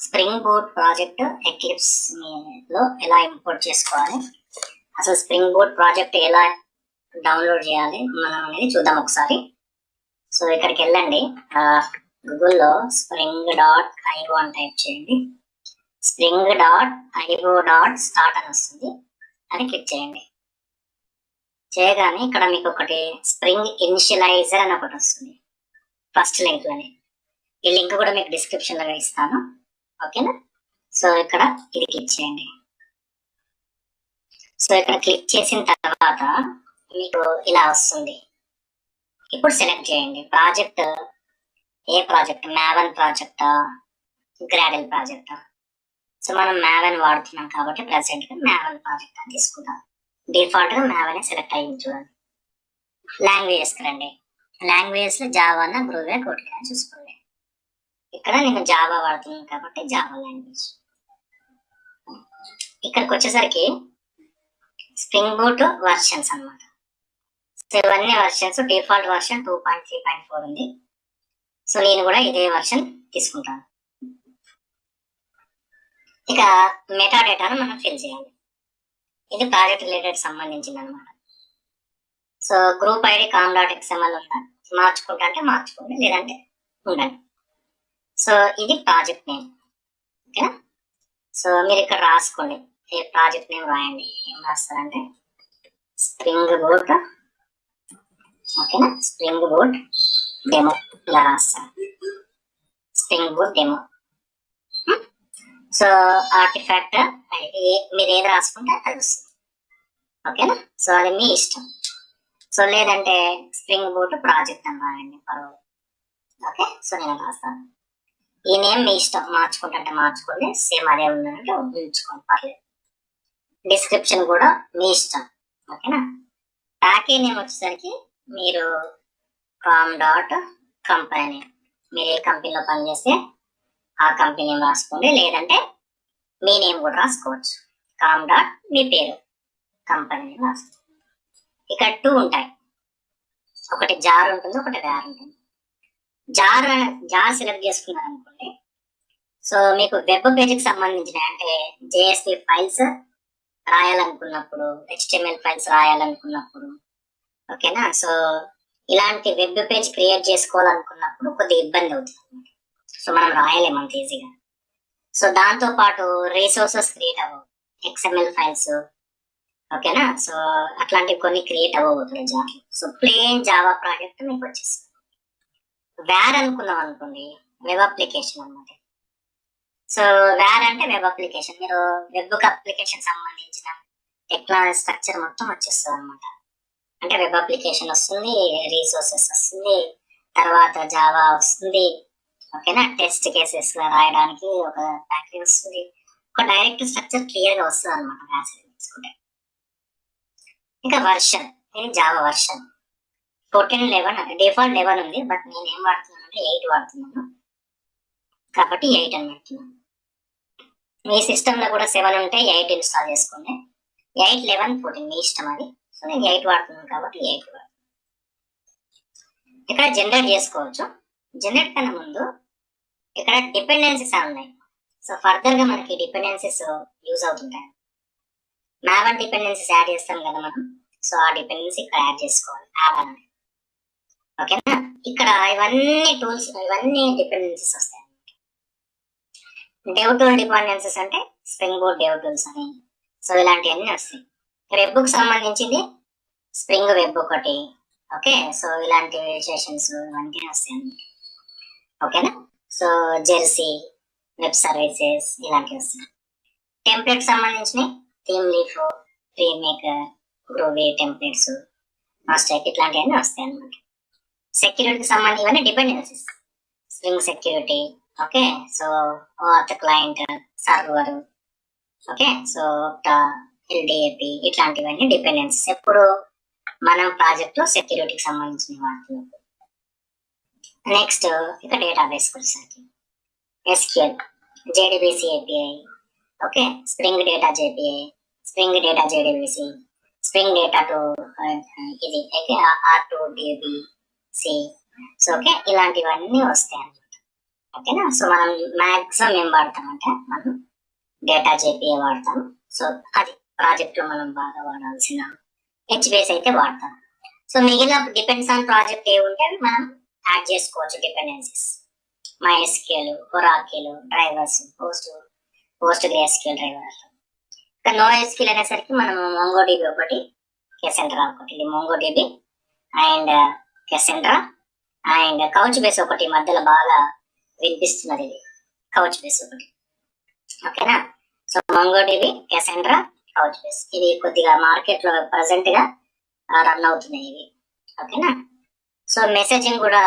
Spring boot project eclipse లో ఎలా import చేసుకోవాలి, అసలు స్ప్రింగ్ బూట్ ప్రాజెక్ట్ ఎలా డౌన్లోడ్ చేయాలి మనం అనేది చూద్దాం ఒకసారి. సో ఇక్కడికి వెళ్ళండి, గూగుల్లో spring.io అని టైప్ చేయండి. spring.io.start అని వస్తుంది, అని క్లిక్ చేయండి. చేయగానే ఇక్కడ మీకు ఒకటి స్ప్రింగ్ ఇనిషియలైజర్ అని ఒకటి వస్తుంది ఫస్ట్ లింక్ లోనే. ఈ లింక్ కూడా మీకు డిస్క్రిప్షన్ లో ఇస్తాను, ఓకేనా. సో ఇక్కడ ఇది క్లిక్ చేయండి. సో ఇక్కడ క్లిక్ చేసిన తర్వాత మీకు ఇలా వస్తుంది. ఇప్పుడు సెలెక్ట్ చేయండి ప్రాజెక్ట్, ఏ ప్రాజెక్ట్, మావెన్ ప్రాజెక్టా, గ్రాడెల్ ప్రాజెక్టా. సో మనం మావెన్ వాడుతున్నాం కాబట్టి ప్రెసెంట్ గా మావెన్ ప్రాజెక్ట్ అని తీసుకుంటాం. డిఫాల్ట్ గా మావెన్ సెలెక్ట్ అయ్యింది చూడండి. లాంగ్వేజెస్ రండి, లాంగ్వేజెస్ లో జావానా గ్రూవే కొట్టుగా చూసుకోండి. ఇక్కడ నేను జావా వాడుతున్నాను కాబట్టి జావా లాంగ్వేజ్. ఇక్కడికి వచ్చేసరికి స్ప్రింగ్ బూట్ వర్షన్స్ అన్నమాట. సో ఇవన్నీ వర్షన్స్, డిఫాల్ట్ వర్షన్ 2.3.4 ఉంది. సో నేను కూడా ఇదే వర్షన్ తీసుకుంటాను. ఇక మెటా డేటాను మనం ఫిల్ చేయాలి. ఇది ప్రాజెక్ట్ రిలేటెడ్ సంబంధించింది అనమాట. సో గ్రూప్ ఐడి com.xml ఉందా, మార్చుకుంటా అంటే మార్చుకోండి, లేదంటే ఉండండి. సో ఇది ప్రాజెక్ట్ నేమ్, ఓకేనా. సో మీరు ఇక్కడ రాసుకోండి, ఈ ప్రాజెక్ట్ నేమ్ రాయండి. ఏం రాస్తారంటే స్ప్రింగ్ బూట్, ఓకేనా, స్ప్రింగ్ బూట్ డెమో ఇలా రాస్తారు, spring Boot demo. So artefact మీరు ఏది రాసుకుంటే అది వస్తుంది, ఓకేనా. సో అది మీ ఇష్టం. సో లేదంటే స్ప్రింగ్ బూట్ ప్రాజెక్ట్ అని రాయండి, పర్వాలేదు, ఓకే. సో నేను రాస్తాను. ఈ నేమ్ మీ ఇష్టం, మార్చుకుంటే మార్చుకోండి, సేమ్ అదే ఉందంటే ఉంచుకోండి, పర్లేదు. డిస్క్రిప్షన్ కూడా మీ ఇష్టం, ఓకేనా. ప్యాకేజ్ నేమ్ వచ్చేసరికి మీరు com.company, మీరు ఏ కంపెనీలో పనిచేస్తే ఆ కంపెనీ నేమ్ రాసుకోండి, లేదంటే మీ నేమ్ కూడా రాసుకోవచ్చు. మీ పేరు, కంపెనీ నేమ్ రాసుకోండి. ఇక్కడ 2 ఉంటాయి, ఒకటి జార్ ఉంటుంది, ఒకటి వేర్ ఉంటుంది. జార్ సెలెక్ట్ చేసుకున్నారు అనుకోండి. సో మీకు వెబ్ పేజ్కి సంబంధించిన అంటే జేఎస్పీ ఫైల్స్ రాయాలనుకున్నప్పుడు, హెచ్టిఎంఎల్ ఫైల్స్ రాయాలనుకున్నప్పుడు, ఓకేనా. సో ఇలాంటి వెబ్ పేజ్ క్రియేట్ చేసుకోవాలనుకున్నప్పుడు కొద్దిగా ఇబ్బంది అవుతుంది. సో మనం రాయలేము అంత ఈజీగా. సో దాంతో పాటు రిసోర్సెస్ క్రియేట్ అవ్వవు, ఎక్స్ఎంఎల్ ఫైల్స్, ఓకేనా. సో అట్లాంటివి కొన్ని క్రియేట్ అవ్వబోతుంది Java. So plain Java project మీకు వచ్చేస్తుంది. వేర్ అనుకున్నాం అనుకోండి, వెబ్ అప్లికేషన్ అన్నమాట. సో వేర్ అంటే వెబ్ అప్లికేషన్, మీరు వెబ్ అప్లికేషన్ సంబంధించిన టెక్నాలజీ స్ట్రక్చర్ మొత్తం వచ్చేస్తుంది అనమాట. అంటే వెబ్ అప్లికేషన్ వస్తుంది, రిసోర్సెస్ వస్తుంది, తర్వాత జావా వస్తుంది, ఓకేనా. టెస్ట్ కేసెస్ రాయడానికి ఒక ప్యాకేజ్ వస్తుంది, ఒక డైరెక్ట్ స్ట్రక్చర్ క్లియర్ గా వస్తుంది అనమాట బ్యాచ్ తీసుకుంటే. ఇంకా వర్షన్, ఇది జావా వర్షన్ 14.11, డిఫాల్ట్ 11 ఉంది, బట్ నేను ఏం వాడుతున్నాను అంటే 8 వాడుతున్నాను కాబట్టి 8 అని పెడుతున్నాను. మీ సిస్టమ్ లో కూడా 7 ఉంటే 8 ఇన్స్టాల్ చేసుకోండి. 8, 11, 14 మీ ఇష్టం అది. సో నేను 8 వాడుతున్నాను కాబట్టి 8 వాడుతున్నాను. ఇక్కడ జనరేట్ చేసుకోవచ్చు. జనరేట్ కన్నా ముందు ఇక్కడ డిపెండెన్సీస్ ఉన్నాయి. సో ఫర్దర్ గా మనకి డిపెండెన్సీస్ యూజ్ అవుతుంటాయి. మావెన్ డిపెండెన్సీస్ యాడ్ చేస్తాం కదా మనం. సో ఆ డిపెండెన్సీ ఇక్కడ యాడ్ చేసుకోవాలి, యాడ్ అని, ఓకేనా. ఇక్కడ ఇవన్నీ టూల్స్, ఇవన్నీ డిపెండెన్సీస్ వస్తాయి. డెవ్ టూల్ డిపెండెన్సీస్ అంటే స్ప్రింగ్ బూట్ డెవ్ టూల్స్ అని, సో ఇలాంటివన్నీ వస్తాయి. వెబ్ కు సంబంధించింది స్ప్రింగ్ వెబ్ ఒకటి, ఓకే. సో ఇలాంటి సెషన్స్ ఇవన్నీ వస్తాయి, ఓకేనా. సో జెర్సీ, వెబ్ సర్వీసెస్ ఇలాంటివి వస్తాయి. టెంప్లెట్ సంబంధించిన Thymeleaf, FreeMarker, Groovy templates, master ఇట్లాంటివన్నీ వస్తాయి అన్నమాట. సెక్యూరిటీకి సంబంధించి ఇవన్నీ dependencies, Spring security, okay. So auth client, server, okay. So LDAP ఇట్లాంటివన్నీ డిపెండెన్సీస్. ఎప్పుడు మనం ప్రాజెక్ట్ లో సెక్యూరిటీకి సంబంధించిన వాడుతున్నాం. నెక్స్ట్ ఇక డేటాబేస్ వచ్చేసరికి SQL, JDBC API, okay. Spring Data JPI, Spring Data JDBC, Spring Data to ఇది R2DB, సో ఓకే, ఇలాంటివన్నీ వస్తాయి అన్నమాట. ఓకేనా. సో మనం మ్యాక్సిమం ఏం వాడతామంటే మనం డేటా జేపీఏ వాడతాం. సో అది ప్రాజెక్ట్ లో మనం బాగా వాడాల్సిన హెచ్బేస్ అయితే వాడతాం. సో మిగిలిన డిపెండ్స్ ఆన్ ప్రాజెక్ట్ ఏ ఉంటే అవి మనం యాడ్ చేసుకోవచ్చు dependencies. MySQL, Oracle, drivers, PostgreSQL driver. ఇక NoSQL అనేసరికి మనం MongoDB ఒకటి, Cassandra ఒకటి. ఇది MongoDB and Cassandra and couch base ఒకటి మధ్యలో బాగా వినిపిస్తున్నది, ఇది కౌచ్ బేస్ ఒకటి. ఓకేనా. So MongoDB, Cassandra, couch base ఇవి కొద్దిగా మార్కెట్ లో ప్రజెంట్ గా రన్ అవుతున్నాయి ఇవి. ఓకేనా. సో మెసేజింగ్ కూడా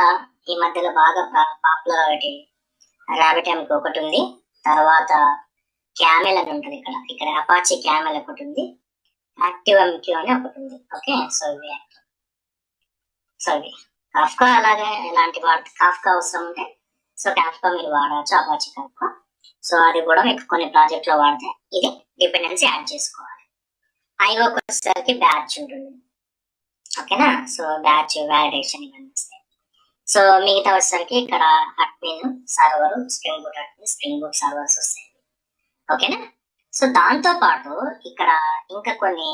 ఈ మధ్యలో బాగా పాపులారిటీ. RabbitMQ ఒకటి ఉంది, తర్వాత క్యామెల్ అని ఉంటుంది. ఇక్కడ అపాచీ క్యామెల్ ఒకటి ఉంది, ActiveMQ అని ఒకటి ఉంది. ఓకే. సో ఇవి కాఫ్కా అలాగే ఇలాంటి కాఫ్కా అవసరం ఉంటే సో కాఫ్కా మీరు వాడవచ్చు, అపాచీ కాఫ్కా. సో అది కూడా మీకు కొన్ని ప్రాజెక్ట్ లో వాడితే ఇది డిపెండెన్సీ యాడ్ చేసుకోవాలి. ఐఓకి వచ్చేసరికి బ్యాచ్ ఉంటుంది. ఓకేనా. సో బ్యాచ్ వ్యాలిడేషన్ ఇవన్నీ వస్తాయి. సో మిగతా వచ్చేసరికి ఇక్కడ admin server, spring boot admin, spring boot servers వస్తాయి. ఓకేనా. సో దాంతో పాటు ఇక్కడ ఇంకా కొన్ని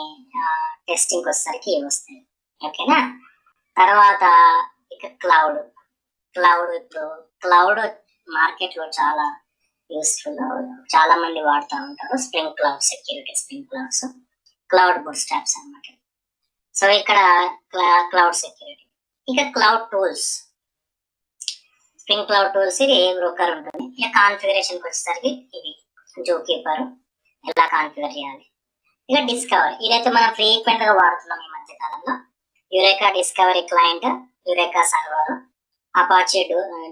టెస్టింగ్ వచ్చేసరికి ఇవి వస్తాయి. ఓకేనా. తర్వాత ఇక క్లౌడ్ ఇప్పుడు క్లౌడ్ మార్కెట్ లో చాలా యూస్ఫుల్, చాలా మంది వాడుతూ ఉంటారు. Spring cloud security, spring clouds, cloud boot straps అన్నమాట. సో ఇక్కడ క్లౌడ్ సెక్యూరిటీ. ఇక cloud tools, spring cloud tools ఇది బ్రోకర్ ఉంటుంది. ఇక కాన్ఫిగరేషన్ వచ్చేసరికి ఇది జూకీపర్ ఎలా కాన్ఫిగర్ చేయాలి. ఇక డిస్కవరీ, ఇదైతే మనం ఫ్రీక్వెంట్ గా వాడుతున్నాం ఈ మధ్య కాలంలో. Eureka discovery client, Eureka server, Apache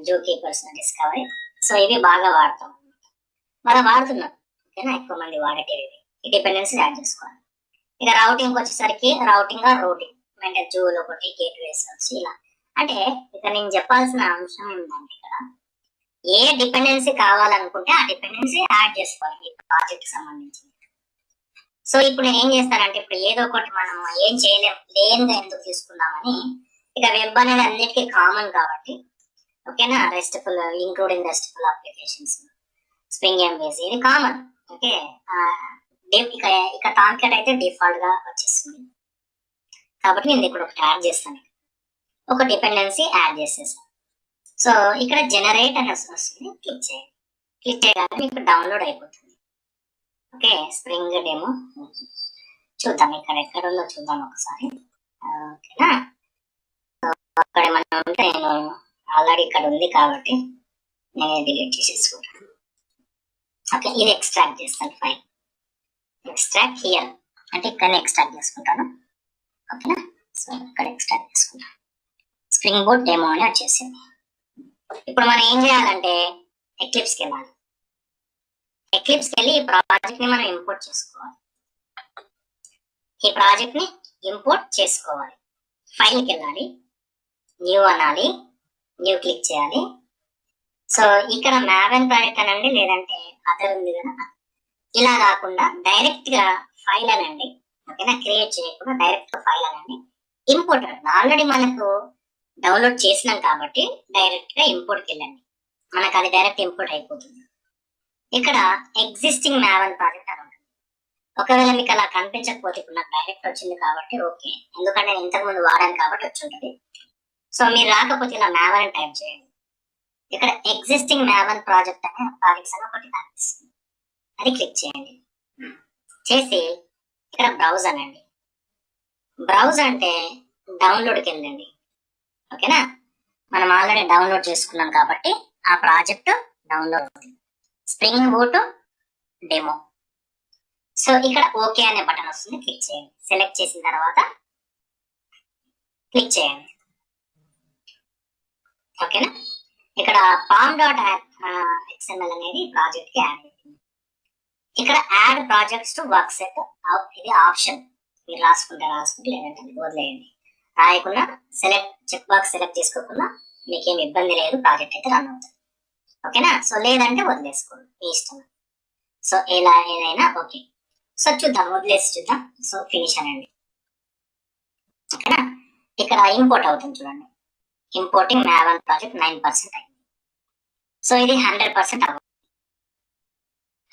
ZooKeepers discovery. So ఇవి బాగా వాడతాం, మనం వాడుతున్నాం. ఓకేనా. ఎక్కువ మంది వాడేటివి ఈ డిపెండెన్సీ యాడ్ చేసుకోవాలి. ఇక రౌటింగ్ వచ్చేసరికి రౌటింగ్ అంటే జూల్ ఒకటి, గేట్వేస్ ఇలా. అంటే ఇక నేను చెప్పాల్సిన అంశం ఏంటంటే ఇక్కడ ఏ డిపెండెన్సీ కావాలనుకుంటే ఆ డిపెండెన్సీ యాడ్ చేసుకోవాలి ఈ ప్రాజెక్ట్ సంబంధించి. సో ఇప్పుడు నేను ఏం చేస్తానంటే ఇప్పుడు ఏదో ఒకటి మనం ఏం చేయలేం, లేనిగా ఎందుకు తీసుకుందామని ఇక వెబ్ అనేది అన్నిటికీ కామన్ కాబట్టి. ఓకేనా. Restful including restful applications, spring MVC ఇది కామన్. ఓకే. ఇక టామ్కెట్ అయితే డిఫాల్ట్ గా వచ్చేస్తుంది కాబట్టి నేను ఇక్కడ ఒకటి యాడ్ చేస్తాను, ఒక డిపెండెన్సీ యాడ్ చేసేసాను. సో ఇక్కడ జనరేట్ అని వస్తుంది, క్లిక్ చేయండి. క్లిక్ చేయగానే మీకు డౌన్లోడ్ అయిపోతుంది. ఓకే. స్ప్రింగ్ డెమో చూద్దాం, ఇక్కడ ఎక్కడ ఉందో చూద్దాం ఒకసారి. ఓకేనా. అక్కడ ఏమన్నా ఉంటే నేను ఆల్రెడీ ఇక్కడ ఉంది కాబట్టి నేను డిలీట్ చేసేసుకుంటాను. ఓకే. ఇది ఎక్స్ట్రాక్ట్ చేస్తాను ఫైల్, ఎక్స్ట్రాక్ట్ హియర్ అంటే ఇక్కడ ఎక్స్ట్రాక్ట్ చేసుకుంటాను. ఓకేనా. సో ఇక్కడ ఎక్స్ట్రాక్ట్ చేసుకుంటాను. స్ప్రింగ్ బూట్ డెమో అని వచ్చేసింది. ఇప్పుడు మనం ఏం చేయాలంటే ఎక్లిప్స్కి వెళ్ళాలి. ఎక్లిప్స్కి వెళ్ళి ఈ ప్రాజెక్ట్ ని మనం ఇంపోర్ట్ చేసుకోవాలి. ఈ ప్రాజెక్ట్ ని ఇంపోర్ట్ చేసుకోవాలి. ఫైల్కి వెళ్ళాలి, న్యూ అనాలి, న్యూ క్లిక్ చేయాలి. సో ఇక్కడ మ్యావెన్ ప్రాజెక్ట్ అనండి, లేదంటే అదర్ ఉంది కదా, ఇలా కాకుండా డైరెక్ట్ గా ఫైల్ అనండి. ఓకేనా. క్రియేట్ చేయకుండా డైరెక్ట్ ఫైల్ అనండి. ఇంపోర్ట్ ఆల్రెడీ మనకు డౌన్లోడ్ చేసినాం కాబట్టి డైరెక్ట్ గా ఇంపోర్ట్కి వెళ్ళండి, మనకు అది డైరెక్ట్ ఇంపోర్ట్ అయిపోతుంది. ఇక్కడ ఎగ్జిస్టింగ్ మ్యావెన్ ప్రాజెక్ట్ అని ఉంటుంది. ఒకవేళ మీకు అలా కనిపించకపోతే ఇప్పుడు నాకు డైరెక్ట్ వచ్చింది కాబట్టి ఓకే, ఎందుకంటే నేను ఇంతకుముందు వాడాను కాబట్టి వచ్చి ఉంటుంది. సో మీరు రాకపోతే ఇలా మ్యావెన్ టైప్ చేయండి. ఇక్కడ ఎగ్జిస్టింగ్ మ్యావెన్ ప్రాజెక్ట్ అనే ప్రాజెక్ట్స్ అని ఒకటి కనిపిస్తుంది, అది క్లిక్ చేయండి. చేసి ఇక్కడ బ్రౌజ్ అనండి. బ్రౌజ్ అంటే డౌన్లోడ్కి వెళ్ళండి. ఓకేనా. మనం ఆల్రెడీ డౌన్లోడ్ చేసుకున్నాం కాబట్టి ఆ ప్రాజెక్ట్ డౌన్లోడ్ అవుతుంది, స్ప్రింగ్ బూట్ డెమో. సో ఇక్కడ ఓకే అనే బటన్ వస్తుంది, క్లిక్ చేయండి. సెలెక్ట్ చేసిన తర్వాత క్లిక్ చేయండి. ఓకేనా. ఇక్కడ pom.xml అనేది ప్రాజెక్ట్ కి యాడ్ అవుతుంది. ఇక్కడ add projects to work set ఇది ఆప్షన్, మీరు రాసుకుంటే లేదంటే వదిలేయండి. రాయకుండా చెక్ బాక్స్ సెలెక్ట్ చేసుకోకుండా మీకేం ఇబ్బంది లేదు, ప్రాజెక్ట్ అయితే రన్ అవుతుంది. ఓకేనా. సో లేదంటే వదిలేసుకోండి, మీ ఇష్టం. సో ఏదైనా ఓకే. సో చూద్దాం, వదిలేసి చూద్దాం. సో ఫినిష్ అనండి. ఓకేనా. ఇక్కడ ఇంపోర్ట్ అవుతుంది చూడండి, ఇంపోర్టింగ్ మ్యావెన్ ప్రాజెక్ట్ 9% అయింది. సో ఇది 100% అవుతుంది.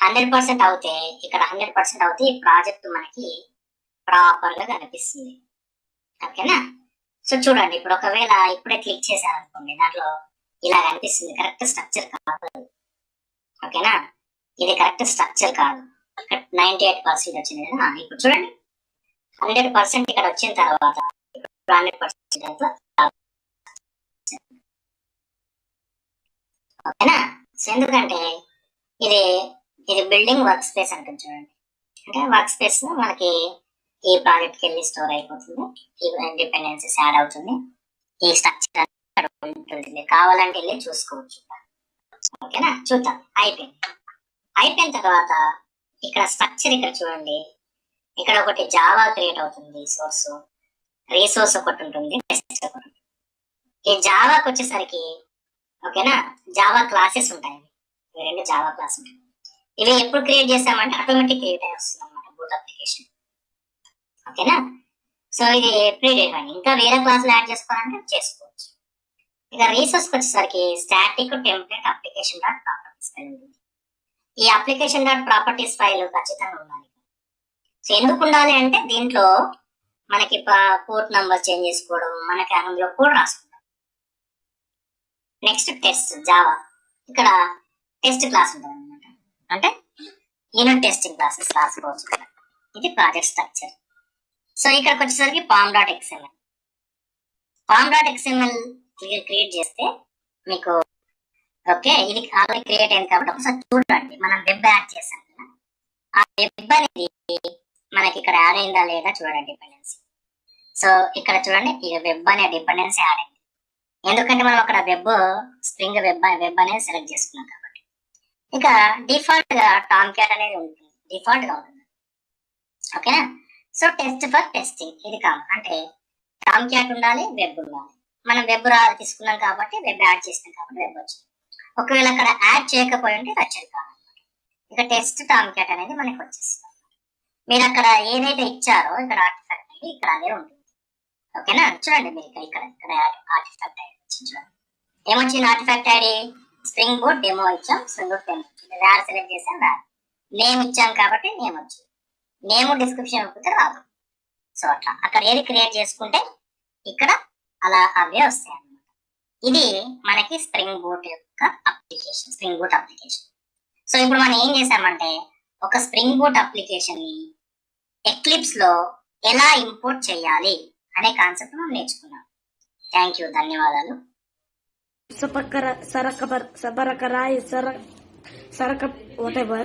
100% అవుతే ఇక్కడ 100% అవుతే ఈ ప్రాజెక్ట్ మనకి ప్రాపర్ గా కనిపిస్తుంది. ఓకేనా? సో చూడండి, ఇప్పుడు ఒకవేళ ఇప్పుడే క్లిక్ చేశారనుకోండి, దాంట్లో ఇలా కనిపిస్తుంది. కరెక్ట్ స్ట్రక్చర్ కాదు. ఓకేనా? ఇది కరెక్ట్ స్ట్రక్చర్ కాదు. 98% వచ్చింది కదా. ఇప్పుడు చూడండి 100% ఇక్కడ వచ్చిన తర్వాత 100% ఓకేనా? సో ఎందుకంటే ఇది ఇది బిల్డింగ్ వర్క్ స్పేస్ అంటుంది చూడండి. అంటే వర్క్ స్పేస్ మనకి ఈ ప్రాజెక్ట్కి వెళ్ళి స్టోర్ అయిపోతుంది. ఈ డిపెండెన్సీస్ యాడ్ అవుతుంది. ఈ స్ట్రక్చర్ ఉంటుంది. కావాలంటే వెళ్ళి చూసుకోవచ్చు. ఓకేనా? చూద్దాం. అయిపోయిన తర్వాత ఇక్కడ స్ట్రక్చర్ ఇక్కడ చూడండి, ఇక్కడ ఒకటి జావా క్రియేట్ అవుతుంది. రీసోర్స్ ఒకటి ఉంటుంది. ఈ జావాకి వచ్చేసరికి ఓకేనా, జావా క్లాసెస్ ఉంటాయి. ఇవి రెండు జావా క్లాస్ ఉంటాయి. ఇవి ఎప్పుడు క్రియేట్ చేస్తామంటే ఆటోమేటిక్ క్రియేట్ అయి వస్తుంది అన్నమాట బూట్ అప్లికేషన్. ఓకేనా? సో ఇది ప్రీ డిఫైన్. ఇంకా వేరే క్లాసులు యాడ్ చేసుకోవాలంటే చేసుకోవచ్చు. ఇక రీసోర్స్కి వచ్చేసరికి static template application dot properties file ఉంటుంది. ఈ అప్లికేషన్ డాట్ ప్రాపర్టీస్ ఫైల్ ఖచ్చితంగా ఉండాలి. సో ఎందుకు ఉండాలి అంటే దీంట్లో మనకి పోర్ట్ నంబర్ చేంజ్ చేసుకోవడం, మనకి అందులో కోడ్ రాసుకుంటాం. Next test Java. ఇక్కడ టెస్ట్ క్లాస్ ఉంటుంది అనమాట. అంటే యూనిట్ టెస్టింగ్ క్లాసెస్ రాసుకోవచ్చు. ఇది ప్రాజెక్ట్ స్ట్రక్చర్. సో ఇక్కడికి వచ్చేసరికి పామ్ డాట్ ఎక్స్ఎంఎల్. క్రియేట్ చేస్తే మీకు ఓకే, ఇది ఆల్రెడీ క్రియేట్ అయింది కాబట్టి ఒకసారి చూడండి. మనం వెబ్ యాడ్ చేసాం కదా, ఆ వెబ్ అనేది మనకి ఇక్కడ యాడ్ అయిందా లేదా చూడండి డిపెండెన్సీ. సో ఇక్కడ చూడండి, ఇక వెబ్ అనే డిపెండెన్సీ యాడ్ అయింది. ఎందుకంటే మనం అక్కడ స్ప్రింగ్ వెబ్ అనేది సెలెక్ట్ చేసుకున్నాం కాబట్టి. ఇక డిఫాల్ట్ గా టామ్ క్యాట్ అనేది ఉంటుంది, డిఫాల్ట్ గా ఉంటుంది. ఓకేనా? సో టెస్ట్ ఫర్ టెస్టింగ్ ఇది అంటే టామ్ క్యాట్ ఉండాలి, వెబ్ ఉండాలి. మనం వెబ్ తీసుకున్నాం కాబట్టి, వెబ్ యాడ్ చేసినాం కాబట్టి వెబ్ వచ్చింది. ఒకవేళ అక్కడ యాడ్ చేయకపోయి ఉంటే వచ్చేది కాదన్నమాట. ఇక టెస్ట్ టామ్ క్యాట్ అనేది మనకి వచ్చేస్తుంది. మీరు అక్కడ ఏదైతే ఇచ్చారో ఇక్కడ ఆర్టిఫాక్ట్ అయ్యి ఇక్కడ అదే ఉంటుంది. ఓకేనా? చూడండి మీరు ఇక్కడ ఆర్టిఫాక్ట్ ఐడి చూడండి ఏమొచ్చింది. Artifact ID Spring Boot demo ఇచ్చాం. స్ప్రింగ్ బూట్ డెమో వేర్ సెలెక్ట్ చేసాం, నేమ్ ఇచ్చాం కాబట్టి నేమ్ వచ్చింది. నేమ్ డిస్క్రిప్షన్ ఇవ్వకపోతే రాదు. సో అట్లా అక్కడ ఏది క్రియేట్ చేసుకుంటే ఇక్కడ అలా అవే వస్తాయి అన్నమాట. ఇది మనకి స్ప్రింగ్ బూట్ యొక్క application, spring boot application. So ఇప్పుడు మనం ఏం చేసామంటే ఒక స్ప్రింగ్ బూట్ అప్లికేషన్ ని ఎక్లిప్స్ లో ఎలా ఇంపోర్ట్ చేయాలి అనే కాన్సెప్ట్ మనం నేర్చుకున్నాం. థ్యాంక్ యూ, ధన్యవాదాలు. సరక whatever